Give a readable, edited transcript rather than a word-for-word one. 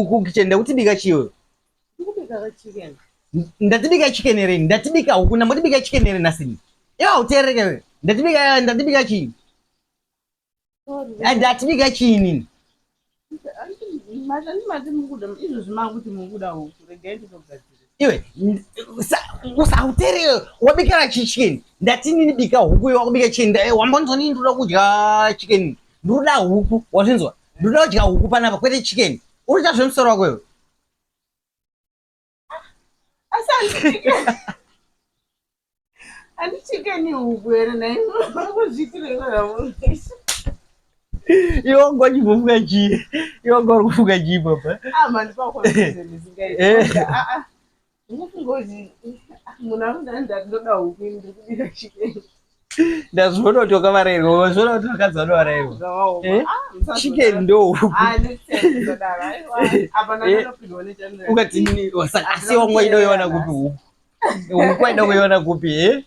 kukichenda utibika chiwe. Ndikubika chicken. Ndatibika chicken ere, ndatibika huku na motibika chicken ere nasini. Ewa utereke. Ndatibika chi. Ndatibika chi nini? Mati mukuda izvo zvimangu kuti mukuda huku regai ndokugadzira. Iwe usautere wabika chicken. Ndatini bika huku wakubika chicken. Wambonzo nini ndoda kudya chicken. Ndoda huku wazvinzwa. Ndoda kudya huku panapa kwete chicken. Uri chazvemusoro wako iwe. Andi chicken huku ere nayi kuzvitire kwa. Iwo ngoji kufuga chi. Iwo ngori kufuga chi papa. Man pa kwa ndisingai. Ngozi muna ndoda huku ndikubika chicken. Ndazvona kuti wakavarerwa, wazvona kuti wakadzana varerwa. Chicken ndo huku. Ukati nini wasaka asi wamwe inoiona kupi huku. Huku kwaida kuiona kupi